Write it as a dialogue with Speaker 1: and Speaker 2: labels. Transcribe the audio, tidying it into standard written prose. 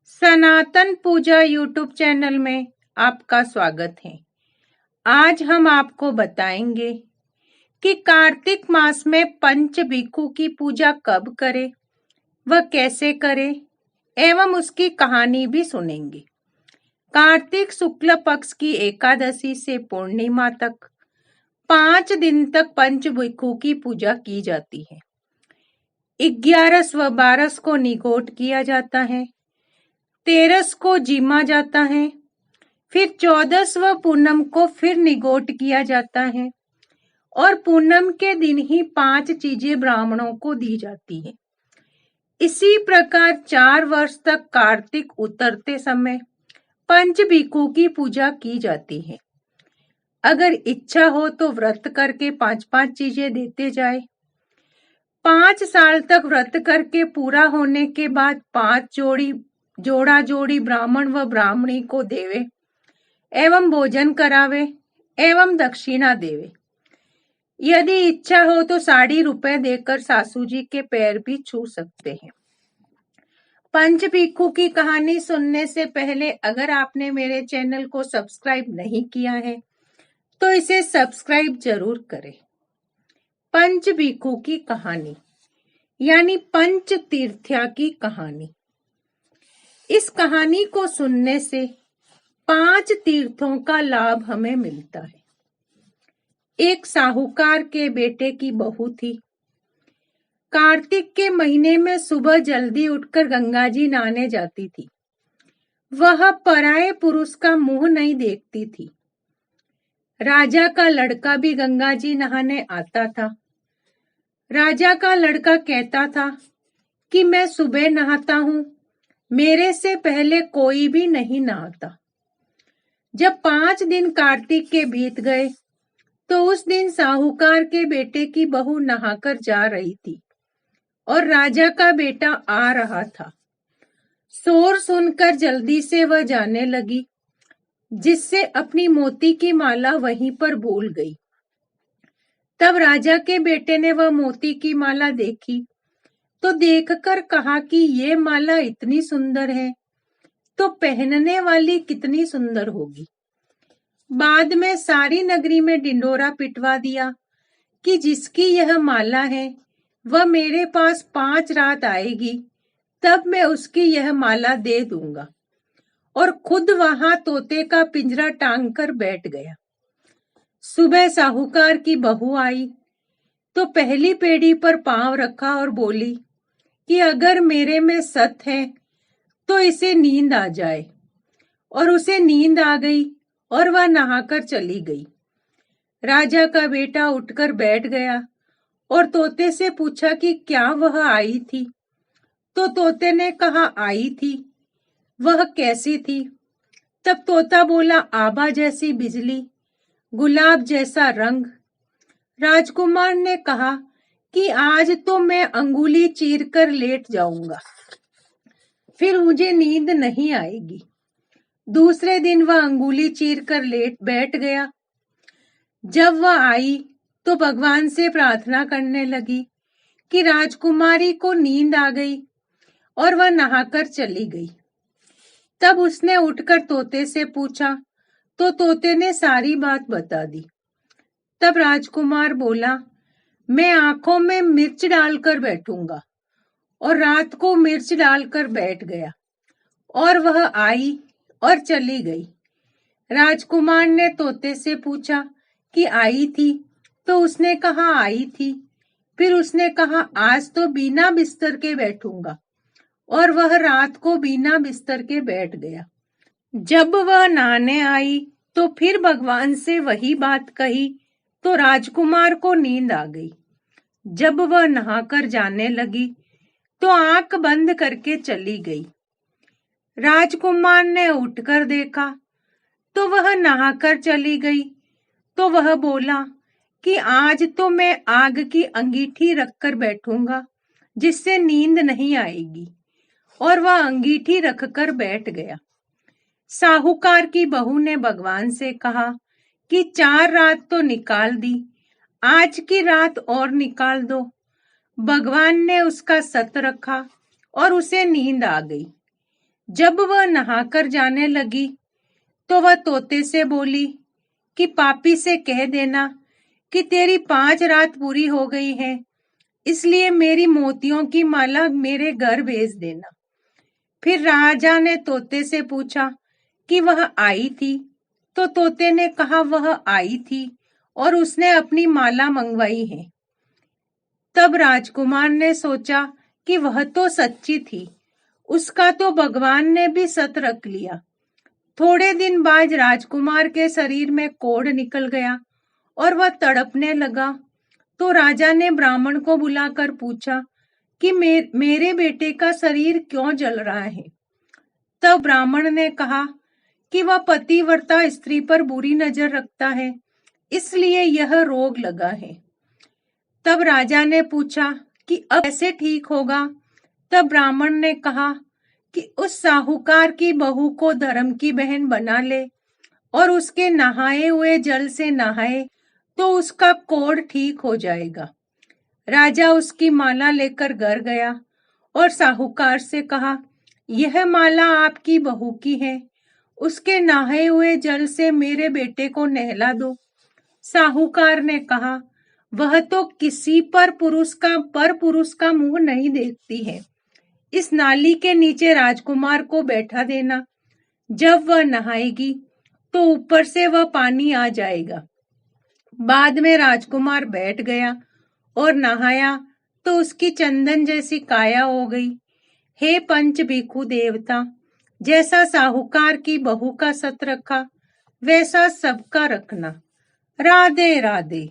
Speaker 1: सनातन पूजा YouTube channel में आपका स्वागत है। आज हम आपको बताएंगे कि कार्तिक मास में पंच भिक्षु की पूजा कब करें, वह कैसे करें एवं उसकी कहानी भी सुनेंगे। कार्तिक शुक्ल पक्ष की एकादशी से पूर्णिमा तक 5 दिन तक पंच भिक्षु की पूजा की जाती है। 11 व 12 को निगोट किया जाता है, 13 को जीमा जाता है, फिर 14 व पूनम को फिर निगोट किया जाता है और पूनम के दिन ही 5 चीजें ब्राह्मणों को दी जाती है। इसी प्रकार 4 वर्ष तक कार्तिक उतरते समय पंच भिक्षु की पूजा की जाती है। अगर इच्छा हो तो व्रत करके 5-5 चीजें देते जाए। 5 साल तक व्रत करके पूरा होने के बाद 5 जोड़ी ब्राह्मण व ब्राह्मणी को देवे एवं भोजन करावे एवं दक्षिणा देवे। यदि इच्छा हो तो 60 रुपए देकर सासू जी के पैर भी छू सकते हैं। पंच भिक्षु की कहानी सुनने से पहले अगर आपने मेरे चैनल को सब्सक्राइब नहीं किया है तो इसे सब्सक्राइब जरूर करें। पंच भिक्षु की कहानी यानी पंच तीर्थया की कहानी। इस कहानी को सुनने से 5 तीर्थों का लाभ हमें मिलता है। एक साहूकार के बेटे की बहू थी। कार्तिक के महीने में सुबह जल्दी उठकर गंगा जी नहाने जाती थी। वह पराये पुरुष का मुंह नहीं देखती थी। राजा का लड़का भी गंगा जी नहाने आता था। राजा का लड़का कहता था कि मैं सुबह नहाता हूं, मेरे से पहले कोई भी नहीं नहाता। जब 5 दिन कार्तिक के बीत गए तो उस दिन साहूकार के बेटे की बहू नहाकर जा रही थी और राजा का बेटा आ रहा था। शोर सुनकर जल्दी से वह जाने लगी, जिससे अपनी मोती की माला वहीं पर भूल गई। तब राजा के बेटे ने वह मोती की माला देखी तो देखकर कहा कि ये माला इतनी सुंदर है तो पहनने वाली कितनी सुंदर होगी। बाद में सारी नगरी में डिंडोरा पिटवा दिया कि जिसकी यह माला है वह मेरे पास 5 रात आएगी, तब मैं उसकी यह माला दे दूंगा। और खुद वहां तोते का पिंजरा टांग कर बैठ गया। सुबह साहूकार की बहू आई तो पहली पेड़ी पर पांव रखा और बोली कि अगर मेरे में सत है तो इसे नींद आ जाए। और उसे नींद आ गई और वह नहाकर चली गई। राजा का बेटा उठकर बैठ गया और तोते से पूछा कि क्या वह आई थी? तो तोते ने कहा आई थी। वह कैसी थी? तब तोता बोला आभा जैसी बिजली, गुलाब जैसा रंग। राजकुमार ने कहा कि आज तो मैं अंगुली चीर कर लेट जाऊंगा, फिर मुझे नींद नहीं आएगी। दूसरे दिन वह अंगुली चीर कर लेट बैठ गया। जब वह आई तो भगवान से प्रार्थना करने लगी कि राजकुमारी को नींद आ गई और वह नहाकर चली गई। तब उसने उठकर तोते से पूछा तो तोते ने सारी बात बता दी। तब राजकुमार बोला मैं आंखों में मिर्च डालकर बैठूंगा और रात को मिर्च डालकर बैठ गया और वह आई और चली गई। राजकुमार ने तोते से पूछा कि आई थी? तो उसने कहा आई थी। फिर उसने कहा आज तो बिना बिस्तर के बैठूंगा और वह रात को बिना बिस्तर के बैठ गया। जब वह नहाने आई तो फिर भगवान से वही बात कही तो राजकुमार को नींद आ गई। जब वह नहाकर जाने लगी तो आंख बंद करके चली गई। राजकुमार ने उठकर देखा तो वह नहाकर चली गई। तो वह बोला कि आज तो मैं आग की अंगीठी रखकर बैठूंगा, जिससे नींद नहीं आएगी। और वह अंगीठी रखकर बैठ गया। साहूकार की बहू ने भगवान से कहा कि 4 रात तो निकाल दी, आज की रात और निकाल दो। भगवान ने उसका सत रखा और उसे नींद आ गई। जब वह नहाकर जाने लगी तो वह तोते से बोली कि पापी से कह देना कि तेरी 5 रात पूरी हो गई है, इसलिए मेरी मोतियों की माला मेरे घर भेज देना। फिर राजा ने तोते से पूछा कि वह आई थी, तो तोते ने कहा वह आई थी और उसने अपनी माला मंगवाई है। तब राजकुमार ने सोचा कि वह तो सच्ची थी, उसका तो भगवान ने भी सत रख लिया। थोड़े दिन बाद राजकुमार के शरीर में कोढ़ निकल गया और वह तड़पने लगा। तो राजा ने ब्राह्मण को बुलाकर पूछा कि मेरे बेटे का शरीर क्यों जल रहा है। तब ब्राह्मण ने कहा कि वह पतिव्रता स्त्री पर बुरी नजर रखता है, इसलिए यह रोग लगा है। तब राजा ने पूछा कि अब कैसे ठीक होगा। तब ब्राह्मण ने कहा कि उस साहूकार की बहू को धर्म की बहन बना ले और उसके नहाए हुए जल से नहाए तो उसका कोढ़ ठीक हो जाएगा। राजा उसकी माला लेकर घर गया और साहूकार से कहा, यह माला आपकी बहू की है, उसके नहाए हुए जल से मेरे बेटे को नहला दो। साहूकार ने कहा, वह तो किसी पर पुरुष का मुंह नहीं देखती है। इस नाली के नीचे राजकुमार को बैठा देना, जब वह नहाएगी तो ऊपर से वह पानी आ जाएगा। बाद में राजकुमार बैठ गया और नहाया तो उसकी चंदन जैसी काया हो गई। हे पंच भिखु देवता, जैसा साहूकार की बहू का सत रखा, वैसा सबका रखना। राधे राधे।